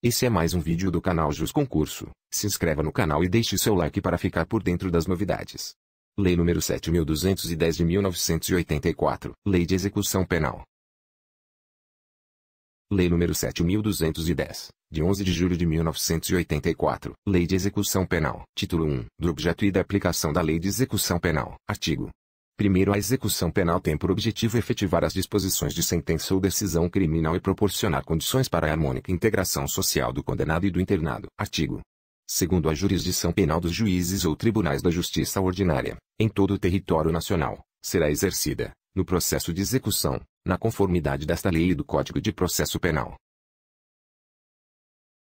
Esse é mais um vídeo do canal Jus Concurso. Se inscreva no canal e deixe seu like para ficar por dentro das novidades. Lei nº 7.210 de 1984, Lei de Execução Penal. Lei nº 7.210, de 11 de julho de 1984, Lei de Execução Penal. Título 1. Do objeto e da aplicação da Lei de Execução Penal. Artigo 1º. A execução penal tem por objetivo efetivar as disposições de sentença ou decisão criminal e proporcionar condições para a harmônica integração social do condenado e do internado. Artigo 2º. A jurisdição penal dos juízes ou tribunais da justiça ordinária, em todo o território nacional, será exercida, no processo de execução, na conformidade desta lei e do Código de Processo Penal.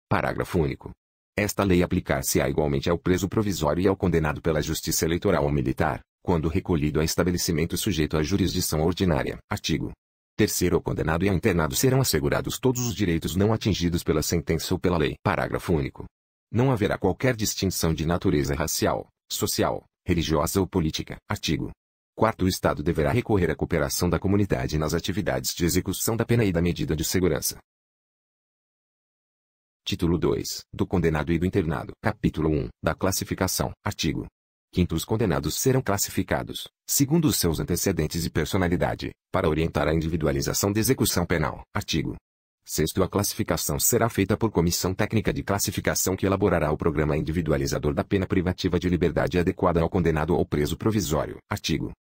Parágrafo único. Esta lei aplicar-se-á igualmente ao preso provisório e ao condenado pela Justiça Eleitoral ou Militar, quando recolhido a estabelecimento sujeito à jurisdição ordinária. Artigo 3º. Ao condenado e ao internado serão assegurados todos os direitos não atingidos pela sentença ou pela lei. Parágrafo único. Não haverá qualquer distinção de natureza racial, social, religiosa ou política. Artigo 4º. O Estado deverá recorrer à cooperação da comunidade nas atividades de execução da pena e da medida de segurança. Título 2. Do condenado e do internado. Capítulo 1. Da classificação. Artigo 5º. Os condenados serão classificados, segundo os seus antecedentes e personalidade, para orientar a individualização da execução penal. Artigo 6º. A classificação será feita por comissão técnica de classificação que elaborará o programa individualizador da pena privativa de liberdade adequada ao condenado ou preso provisório. Artigo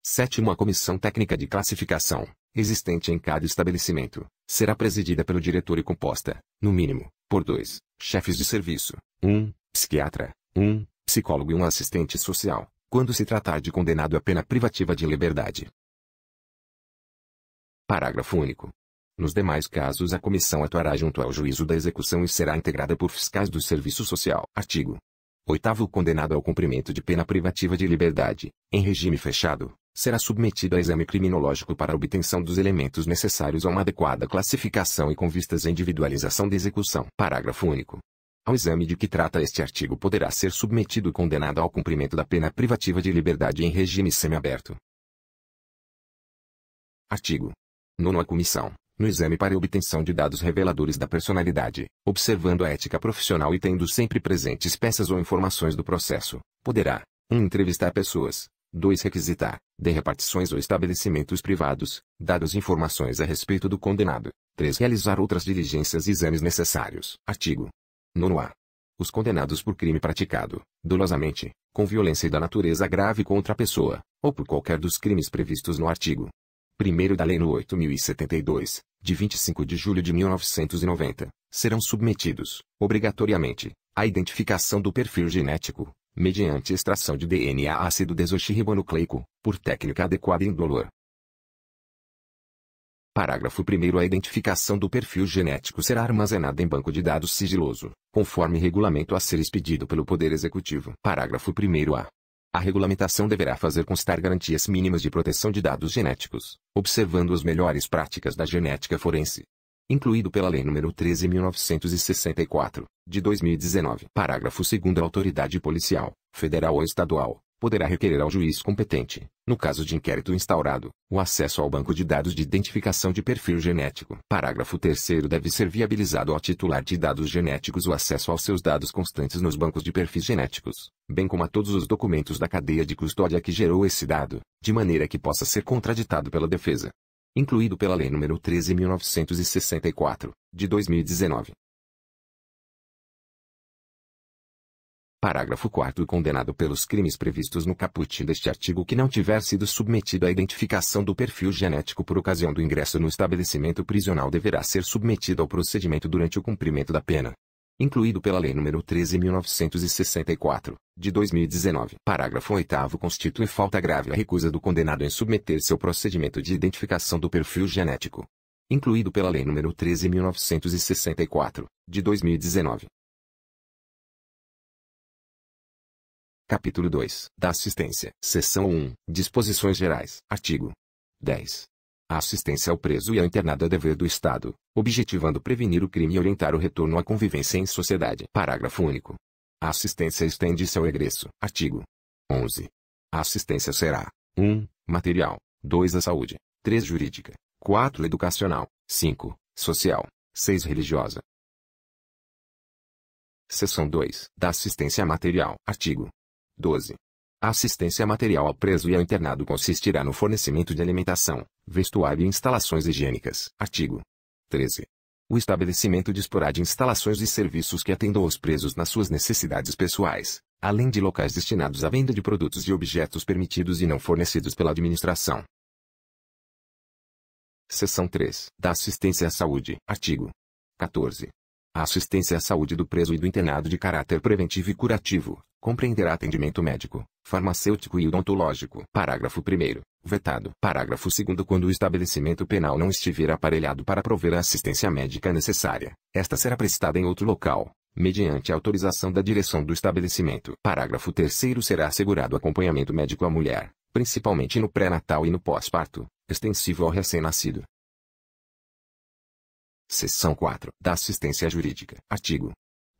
7º. A comissão técnica de classificação, existente em cada estabelecimento, será presidida pelo diretor e composta, no mínimo, por 2 chefes de serviço, 1 psiquiatra, 1 psicólogo e 1 assistente social, quando se tratar de condenado à pena privativa de liberdade. Parágrafo único. Nos demais casos a comissão atuará junto ao juízo da execução e será integrada por fiscais do serviço social. Artigo 8º. O condenado ao cumprimento de pena privativa de liberdade, em regime fechado, será submetido a exame criminológico para a obtenção dos elementos necessários a uma adequada classificação e com vistas à individualização da execução. Parágrafo único. Ao exame de que trata este artigo poderá ser submetido o condenado ao cumprimento da pena privativa de liberdade em regime semiaberto. Artigo 9º. A comissão, no exame para obtenção de dados reveladores da personalidade, observando a ética profissional e tendo sempre presentes peças ou informações do processo, poderá 1. Entrevistar pessoas, 2. Requisitar, de repartições ou estabelecimentos privados, dados e informações a respeito do condenado, 3. Realizar outras diligências e exames necessários. Artigo 9º. Os condenados por crime praticado, dolosamente, com violência e da natureza grave contra a pessoa, ou por qualquer dos crimes previstos no artigo 1º da Lei nº 8.072, de 25 de julho de 1990, serão submetidos, obrigatoriamente, à identificação do perfil genético, mediante extração de DNA ácido desoxirribonucleico, por técnica adequada e indolor. Parágrafo 1º. A identificação do perfil genético será armazenada em banco de dados sigiloso, conforme regulamento a ser expedido pelo Poder Executivo. Parágrafo 1º. A regulamentação deverá fazer constar garantias mínimas de proteção de dados genéticos, observando as melhores práticas da genética forense. Incluído pela Lei nº 13.964, de 2019. Parágrafo 2º. A autoridade policial, federal ou estadual, poderá requerer ao juiz competente, no caso de inquérito instaurado, o acesso ao banco de dados de identificação de perfil genético. Parágrafo 3º. Deve ser viabilizado ao titular de dados genéticos o acesso aos seus dados constantes nos bancos de perfis genéticos, bem como a todos os documentos da cadeia de custódia que gerou esse dado, de maneira que possa ser contraditado pela defesa. Incluído pela Lei nº 13.964, de 2019. Parágrafo 4º. O condenado pelos crimes previstos no caput deste artigo que não tiver sido submetido à identificação do perfil genético por ocasião do ingresso no estabelecimento prisional deverá ser submetido ao procedimento durante o cumprimento da pena. Incluído pela Lei nº 13.964, de 2019. Parágrafo 8º. Constitui falta grave a recusa do condenado em submeter-se ao procedimento de identificação do perfil genético. Incluído pela Lei nº 13.964, de 2019. Capítulo 2. Da assistência. Seção 1. Disposições gerais. Artigo 10. A assistência ao preso e ao internado é dever do Estado, objetivando prevenir o crime e orientar o retorno à convivência em sociedade. Parágrafo único. A assistência estende-se ao egresso. Artigo 11. A assistência será 1. Material, 2. A saúde, 3. Jurídica, 4. Educacional, 5. Social, 6. Religiosa. Seção 2. Da assistência material. Artigo 12. A assistência material ao preso e ao internado consistirá no fornecimento de alimentação, vestuário e instalações higiênicas. Artigo 13. O estabelecimento disporá de instalações e serviços que atendam aos presos nas suas necessidades pessoais, além de locais destinados à venda de produtos e objetos permitidos e não fornecidos pela administração. Seção 3. Da assistência à saúde. Artigo 14. A assistência à saúde do preso e do internado de caráter preventivo e curativo compreenderá atendimento médico, farmacêutico e odontológico. Parágrafo 1º. Vetado. Parágrafo 2º. Quando o estabelecimento penal não estiver aparelhado para prover a assistência médica necessária, esta será prestada em outro local, mediante autorização da direção do estabelecimento. Parágrafo 3º. Será assegurado acompanhamento médico à mulher, principalmente no pré-natal e no pós-parto, extensivo ao recém-nascido. Seção 4. Da assistência jurídica. Artigo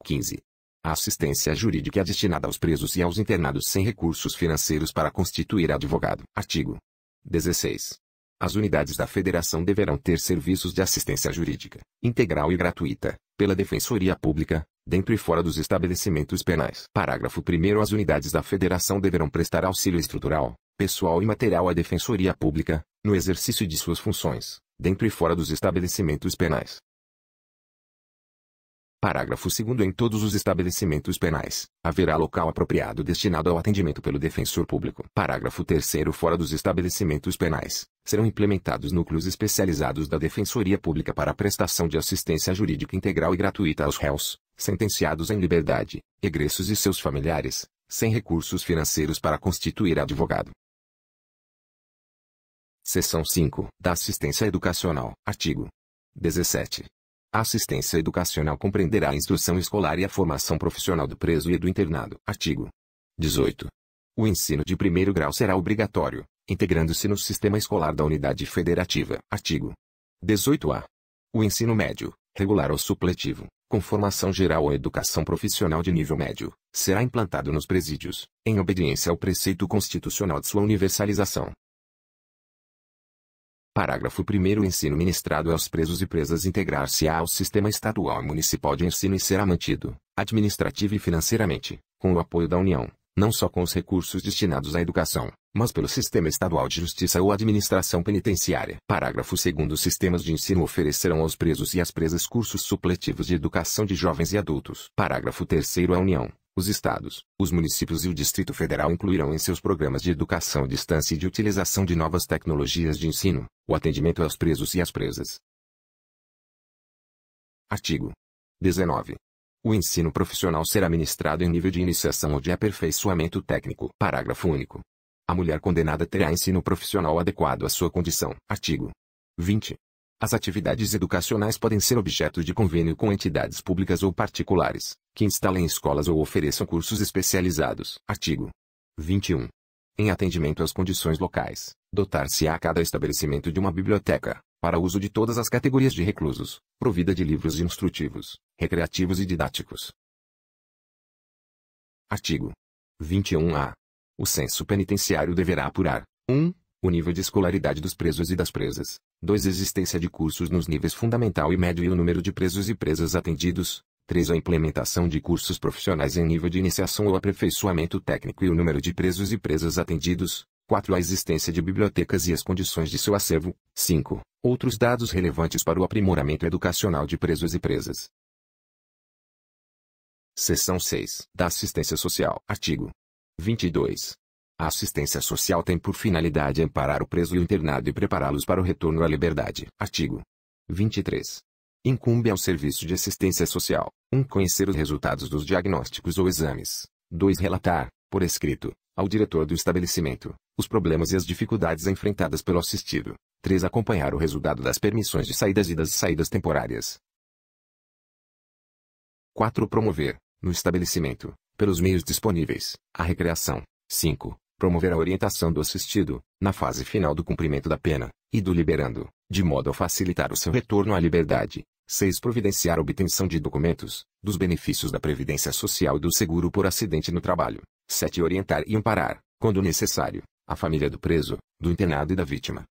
15. A assistência jurídica é destinada aos presos e aos internados sem recursos financeiros para constituir advogado. Artigo 16. As unidades da Federação deverão ter serviços de assistência jurídica, integral e gratuita, pela Defensoria Pública, dentro e fora dos estabelecimentos penais. Parágrafo 1º. As unidades da Federação deverão prestar auxílio estrutural, pessoal e material à Defensoria Pública, no exercício de suas funções, dentro e fora dos estabelecimentos penais. Parágrafo 2º. Em todos os estabelecimentos penais, haverá local apropriado destinado ao atendimento pelo defensor público. Parágrafo 3º. Fora dos estabelecimentos penais, serão implementados núcleos especializados da Defensoria Pública para a prestação de assistência jurídica integral e gratuita aos réus, sentenciados em liberdade, egressos e seus familiares, sem recursos financeiros para constituir advogado. Seção 5. Da assistência educacional. Artigo 17. A assistência educacional compreenderá a instrução escolar e a formação profissional do preso e do internado. Artigo 18. O ensino de primeiro grau será obrigatório, integrando-se no sistema escolar da unidade federativa. Artigo 18-A. O ensino médio, regular ou supletivo, com formação geral ou educação profissional de nível médio, será implantado nos presídios, em obediência ao preceito constitucional de sua universalização. Parágrafo 1º. O ensino ministrado aos presos e presas integrar-se-á ao sistema estadual e municipal de ensino e será mantido, administrativa e financeiramente, com o apoio da União, não só com os recursos destinados à educação, mas pelo Sistema Estadual de Justiça ou Administração Penitenciária. Parágrafo 2º. Os sistemas de ensino oferecerão aos presos e às presas cursos supletivos de educação de jovens e adultos. Parágrafo 3º. A União, os estados, os municípios e o Distrito Federal incluirão em seus programas de educação à distância e de utilização de novas tecnologias de ensino, o atendimento aos presos e às presas. Artigo 19. O ensino profissional será ministrado em nível de iniciação ou de aperfeiçoamento técnico. Parágrafo único. A mulher condenada terá ensino profissional adequado à sua condição. Artigo 20. As atividades educacionais podem ser objeto de convênio com entidades públicas ou particulares, que instalem escolas ou ofereçam cursos especializados. Artigo 21. Em atendimento às condições locais, dotar-se-á cada estabelecimento de uma biblioteca, para uso de todas as categorias de reclusos, provida de livros instrutivos, recreativos e didáticos. Artigo 21-A. O censo penitenciário deverá apurar: 1. O nível de escolaridade dos presos e das presas. 2. Existência de cursos nos níveis fundamental e médio e o número de presos e presas atendidos. 3. A implementação de cursos profissionais em nível de iniciação ou aperfeiçoamento técnico e o número de presos e presas atendidos. 4. A existência de bibliotecas e as condições de seu acervo. 5. Outros dados relevantes para o aprimoramento educacional de presos e presas. Seção 6. Da assistência social. Artigo 22. A assistência social tem por finalidade amparar o preso e o internado e prepará-los para o retorno à liberdade. Artigo 23. Incumbe ao Serviço de Assistência Social: 1. Conhecer os resultados dos diagnósticos ou exames. 2. Relatar, por escrito, ao diretor do estabelecimento, os problemas e as dificuldades enfrentadas pelo assistido. 3. Acompanhar o resultado das permissões de saídas e das saídas temporárias. 4. Promover, no estabelecimento, pelos meios disponíveis, a recreação. 5. Promover a orientação do assistido, na fase final do cumprimento da pena, e do liberando, de modo a facilitar o seu retorno à liberdade. 6. Providenciar a obtenção de documentos, dos benefícios da Previdência Social e do seguro por acidente no trabalho. 7. Orientar e amparar, quando necessário, a família do preso, do internado e da vítima.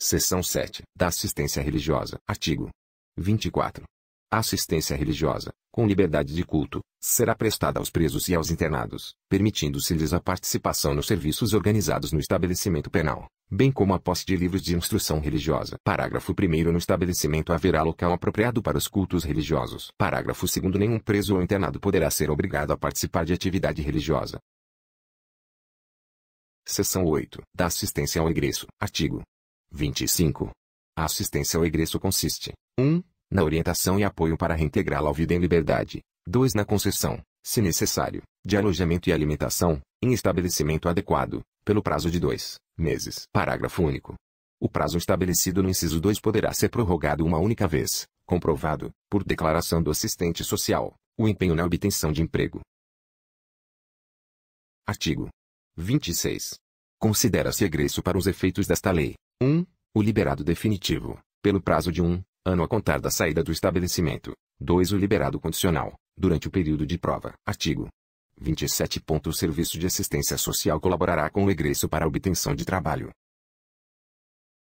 Seção 7. Da assistência religiosa. Artigo 24. A assistência religiosa, com liberdade de culto, será prestada aos presos e aos internados, permitindo-se-lhes a participação nos serviços organizados no estabelecimento penal, bem como a posse de livros de instrução religiosa. Parágrafo 1º. No estabelecimento haverá local apropriado para os cultos religiosos. Parágrafo 2º. Nenhum preso ou internado poderá ser obrigado a participar de atividade religiosa. Seção 8. Da assistência ao egresso. Artigo 25. A assistência ao egresso consiste: 1. Na orientação e apoio para reintegrá-lo à vida em liberdade. 2. Na concessão, se necessário, de alojamento e alimentação, em estabelecimento adequado, pelo prazo de 2 meses. Parágrafo único. O prazo estabelecido no inciso 2 poderá ser prorrogado uma única vez, comprovado, por declaração do assistente social, o empenho na obtenção de emprego. Artigo 26. Considera-se egresso para os efeitos desta lei: 1. O liberado definitivo, pelo prazo de 1 ano a contar da saída do estabelecimento. 2. O liberado condicional, durante o período de prova. Artigo 27. O serviço de assistência social colaborará com o egresso para a obtenção de trabalho,